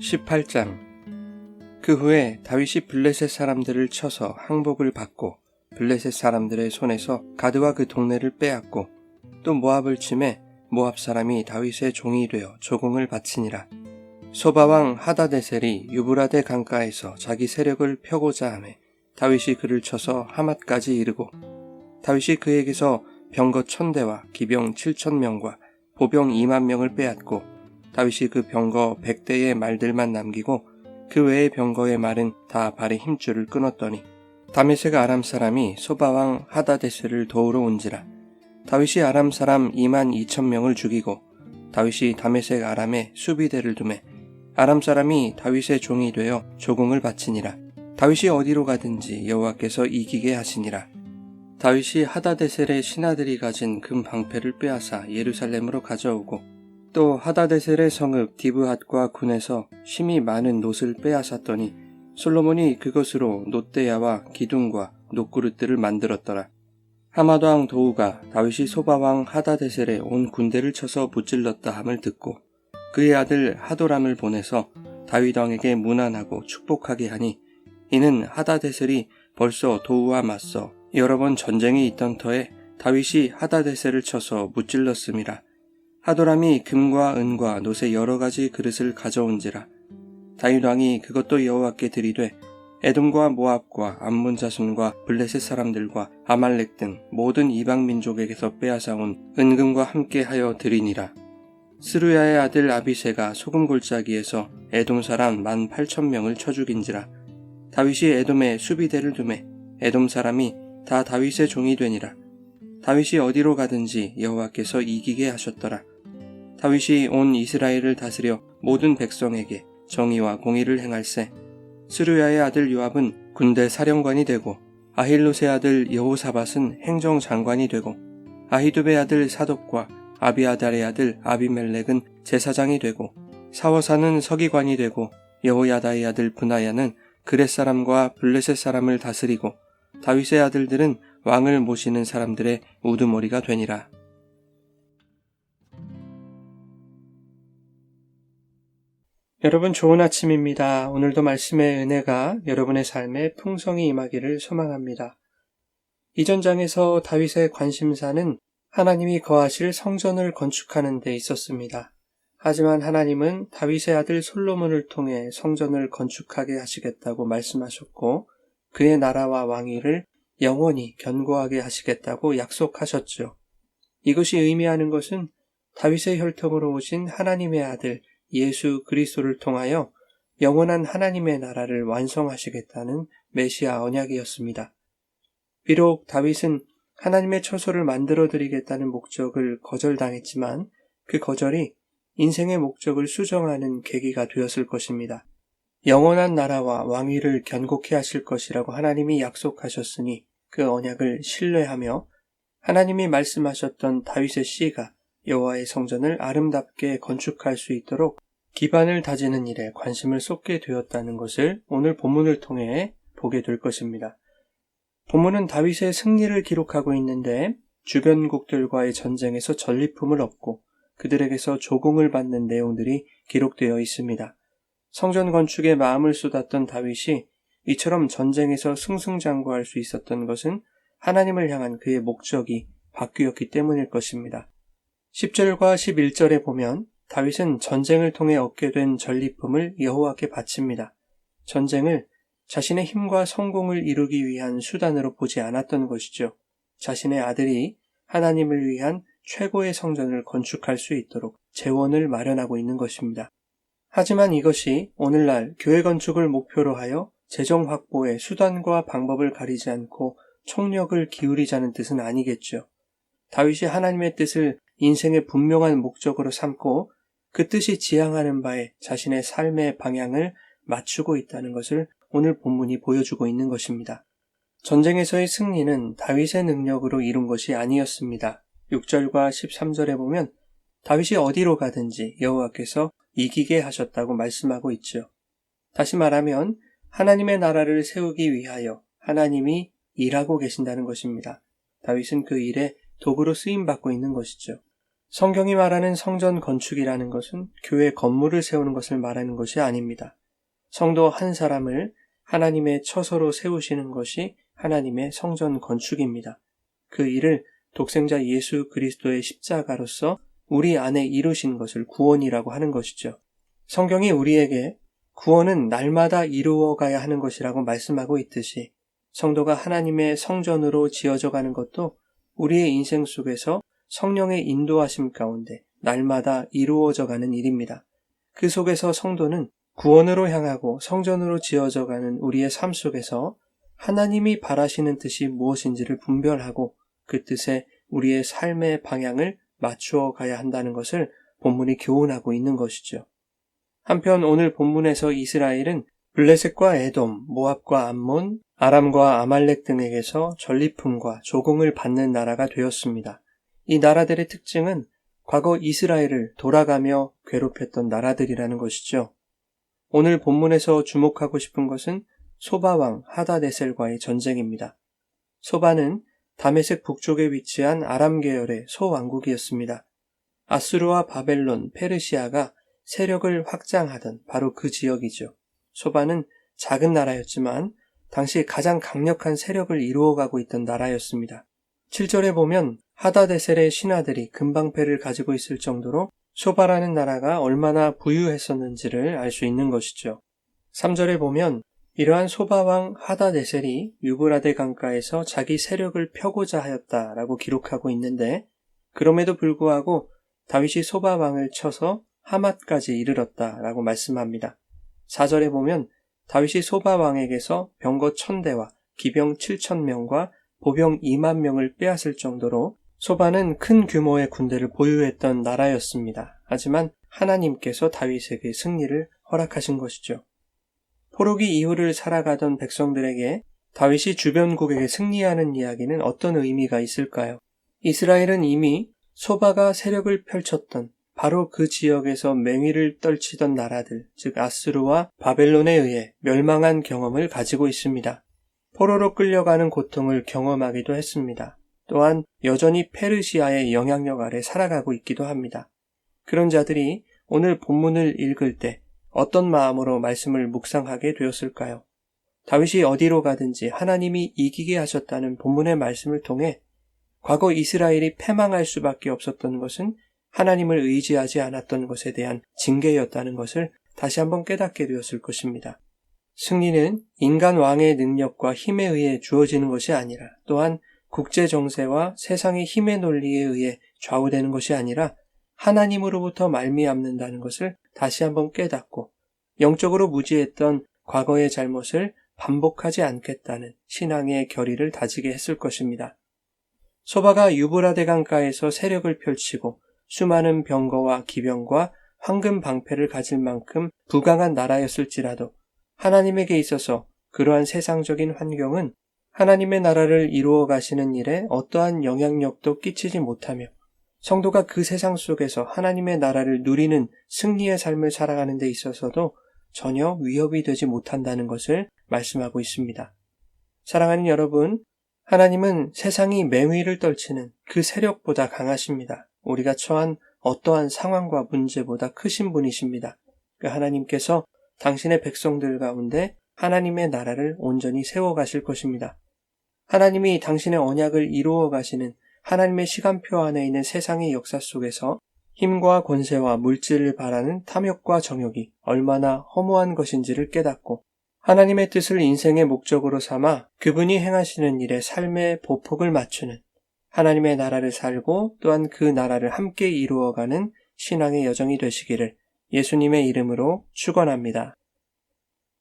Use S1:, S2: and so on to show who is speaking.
S1: 18장. 그 후에 다윗이 블레셋 사람들을 쳐서 항복을 받고 블레셋 사람들의 손에서 가드와 그 동네를 빼앗고 또 모압을 침해 모압 사람이 다윗의 종이 되어 조공을 바치니라. 소바왕 하다데셀이 유브라데 강가에서 자기 세력을 펴고자 하매 다윗이 그를 쳐서 하맛까지 이르고 다윗이 그에게서 병거 1000대와 기병 7000명과 보병 20000명을 빼앗고 다윗이 그 병거 100대의 말들만 남기고 그 외의 병거의 말은 다 발의 힘줄을 끊었더니 다메섹 아람 사람이 소바왕 하다데셀을 도우러 온지라. 다윗이 아람 사람 22000명을 죽이고 다윗이 다메섹 아람에 수비대를 두매 아람 사람이 다윗의 종이 되어 조공을 바치니라. 다윗이 어디로 가든지 여호와께서 이기게 하시니라. 다윗이 하다데셀의 신하들이 가진 금 방패를 빼앗아 예루살렘으로 가져오고 또 하다데셀의 성읍 디브핫과 군에서 심히 많은 놋을 빼앗았더니 솔로몬이 그것으로 놋대야와 기둥과 놋그릇들을 만들었더라. 하맛 왕 도우가 다윗이 소바왕 하다데셀의 온 군대를 쳐서 무찔렀다 함을 듣고 그의 아들 하도람을 보내서 다윗 왕에게 문안하고 축복하게 하니 이는 하다데셀이 벌써 도우와 맞서 여러 번 전쟁이 있던 터에 다윗이 하다데셀을 쳐서 무찔렀음이라. 하도람이 금과 은과 놋의 여러 가지 그릇을 가져온지라. 다윗 왕이 그것도 여호와께 드리되 에돔과 모압과 암몬 자손과 블레셋 사람들과 아말렉 등 모든 이방 민족에게서 빼앗아온 은금과 함께 하여 드리니라. 스루야의 아들 아비새가 소금 골짜기에서 에돔 사람 18,000명을 쳐 죽인지라. 다윗이 에돔에 수비대를 두매 에돔 사람이 다 다윗의 종이 되니라. 다윗이 어디로 가든지 여호와께서 이기게 하셨더라. 다윗이 온 이스라엘을 다스려 모든 백성에게 정의와 공의를 행할세. 스루야의 아들 요압은 군대 사령관이 되고 아힐롯의 아들 여호사밧은 행정장관이 되고 아히두베의 아들 사독과 아비아달의 아들 아비멜렉은 제사장이 되고 사워사는 서기관이 되고 여호야다의 아들 브나야는 그렛 사람과 블레셋 사람을 다스리고 다윗의 아들들은 왕을 모시는 사람들의 우두머리가 되니라. 여러분 좋은 아침입니다. 오늘도 말씀의 은혜가 여러분의 삶에 풍성히 임하기를 소망합니다. 이전 장에서 다윗의 관심사는 하나님이 거하실 성전을 건축하는 데 있었습니다. 하지만 하나님은 다윗의 아들 솔로몬을 통해 성전을 건축하게 하시겠다고 말씀하셨고 그의 나라와 왕위를 영원히 견고하게 하시겠다고 약속하셨죠. 이것이 의미하는 것은 다윗의 혈통으로 오신 하나님의 아들 예수 그리스도를 통하여 영원한 하나님의 나라를 완성하시겠다는 메시아 언약이었습니다. 비록 다윗은 하나님의 처소를 만들어 드리겠다는 목적을 거절당했지만 그 거절이 인생의 목적을 수정하는 계기가 되었을 것입니다. 영원한 나라와 왕위를 견고케 하실 것이라고 하나님이 약속하셨으니 그 언약을 신뢰하며 하나님이 말씀하셨던 다윗의 씨가 여호와의 성전을 아름답게 건축할 수 있도록 기반을 다지는 일에 관심을 쏟게 되었다는 것을 오늘 본문을 통해 보게 될 것입니다. 본문은 다윗의 승리를 기록하고 있는데 주변국들과의 전쟁에서 전리품을 얻고 그들에게서 조공을 받는 내용들이 기록되어 있습니다. 성전 건축에 마음을 쏟았던 다윗이 이처럼 전쟁에서 승승장구할 수 있었던 것은 하나님을 향한 그의 목적이 바뀌었기 때문일 것입니다. 10절과 11절에 보면 다윗은 전쟁을 통해 얻게 된 전리품을 여호와께 바칩니다. 전쟁을 자신의 힘과 성공을 이루기 위한 수단으로 보지 않았던 것이죠. 자신의 아들이 하나님을 위한 최고의 성전을 건축할 수 있도록 재원을 마련하고 있는 것입니다. 하지만 이것이 오늘날 교회 건축을 목표로 하여 재정 확보의 수단과 방법을 가리지 않고 총력을 기울이자는 뜻은 아니겠죠. 다윗이 하나님의 뜻을 인생의 분명한 목적으로 삼고 그 뜻이 지향하는 바에 자신의 삶의 방향을 맞추고 있다는 것을 오늘 본문이 보여주고 있는 것입니다. 전쟁에서의 승리는 다윗의 능력으로 이룬 것이 아니었습니다. 6절과 13절에 보면 다윗이 어디로 가든지 여호와께서 이기게 하셨다고 말씀하고 있죠. 다시 말하면 하나님의 나라를 세우기 위하여 하나님이 일하고 계신다는 것입니다. 다윗은 그 일에 도구로 쓰임받고 있는 것이죠. 성경이 말하는 성전 건축이라는 것은 교회 건물을 세우는 것을 말하는 것이 아닙니다. 성도 한 사람을 하나님의 처소로 세우시는 것이 하나님의 성전 건축입니다. 그 일을 독생자 예수 그리스도의 십자가로서 우리 안에 이루신 것을 구원이라고 하는 것이죠. 성경이 우리에게 구원은 날마다 이루어가야 하는 것이라고 말씀하고 있듯이 성도가 하나님의 성전으로 지어져 가는 것도 우리의 인생 속에서 성령의 인도하심 가운데 날마다 이루어져 가는 일입니다. 그 속에서 성도는 구원으로 향하고 성전으로 지어져 가는 우리의 삶 속에서 하나님이 바라시는 뜻이 무엇인지를 분별하고 그 뜻에 우리의 삶의 방향을 맞추어 가야 한다는 것을 본문이 교훈하고 있는 것이죠. 한편 오늘 본문에서 이스라엘은 블레셋과 에돔, 모압과 암몬, 아람과 아말렉 등에게서 전리품과 조공을 받는 나라가 되었습니다. 이 나라들의 특징은 과거 이스라엘을 돌아가며 괴롭혔던 나라들이라는 것이죠. 오늘 본문에서 주목하고 싶은 것은 소바왕 하다데셀과의 전쟁입니다. 소바는 다메섹 북쪽에 위치한 아람 계열의 소왕국이었습니다. 아수르와 바벨론, 페르시아가 세력을 확장하던 바로 그 지역이죠. 소바는 작은 나라였지만 당시 가장 강력한 세력을 이루어가고 있던 나라였습니다. 7절에 보면 하다데셀의 신하들이 금방패를 가지고 있을 정도로 소바라는 나라가 얼마나 부유했었는지를 알 수 있는 것이죠. 3절에 보면 이러한 소바왕 하다데셀이 유브라데 강가에서 자기 세력을 펴고자 하였다라고 기록하고 있는데 그럼에도 불구하고 다윗이 소바왕을 쳐서 하맛까지 이르렀다라고 말씀합니다. 4절에 보면 다윗이 소바왕에게서 병거 1000대와 기병 7000명과 보병 2만 명을 빼앗을 정도로 소바는 큰 규모의 군대를 보유했던 나라였습니다. 하지만 하나님께서 다윗에게 승리를 허락하신 것이죠. 포로기 이후를 살아가던 백성들에게 다윗이 주변국에게 승리하는 이야기는 어떤 의미가 있을까요? 이스라엘은 이미 소바가 세력을 펼쳤던 바로 그 지역에서 맹위를 떨치던 나라들, 즉 아수르와 바벨론에 의해 멸망한 경험을 가지고 있습니다. 포로로 끌려가는 고통을 경험하기도 했습니다. 또한 여전히 페르시아의 영향력 아래 살아가고 있기도 합니다. 그런 자들이 오늘 본문을 읽을 때 어떤 마음으로 말씀을 묵상하게 되었을까요? 다윗이 어디로 가든지 하나님이 이기게 하셨다는 본문의 말씀을 통해 과거 이스라엘이 패망할 수밖에 없었던 것은 하나님을 의지하지 않았던 것에 대한 징계였다는 것을 다시 한번 깨닫게 되었을 것입니다. 승리는 인간 왕의 능력과 힘에 의해 주어지는 것이 아니라 또한 국제 정세와 세상의 힘의 논리에 의해 좌우되는 것이 아니라 하나님으로부터 말미암는다는 것을 다시 한번 깨닫고 영적으로 무지했던 과거의 잘못을 반복하지 않겠다는 신앙의 결의를 다지게 했을 것입니다. 소바가 유브라데 강가에서 세력을 펼치고 수많은 병거와 기병과 황금 방패를 가질 만큼 부강한 나라였을지라도 하나님에게 있어서 그러한 세상적인 환경은 하나님의 나라를 이루어 가시는 일에 어떠한 영향력도 끼치지 못하며 성도가 그 세상 속에서 하나님의 나라를 누리는 승리의 삶을 살아가는 데 있어서도 전혀 위협이 되지 못한다는 것을 말씀하고 있습니다. 사랑하는 여러분, 하나님은 세상이 맹위를 떨치는 그 세력보다 강하십니다. 우리가 처한 어떠한 상황과 문제보다 크신 분이십니다. 그 하나님께서 당신의 백성들 가운데 하나님의 나라를 온전히 세워가실 것입니다. 하나님이 당신의 언약을 이루어 가시는 하나님의 시간표 안에 있는 세상의 역사 속에서 힘과 권세와 물질을 바라는 탐욕과 정욕이 얼마나 허무한 것인지를 깨닫고 하나님의 뜻을 인생의 목적으로 삼아 그분이 행하시는 일에 삶의 보폭을 맞추는 하나님의 나라를 살고 또한 그 나라를 함께 이루어가는 신앙의 여정이 되시기를 예수님의 이름으로 축원합니다.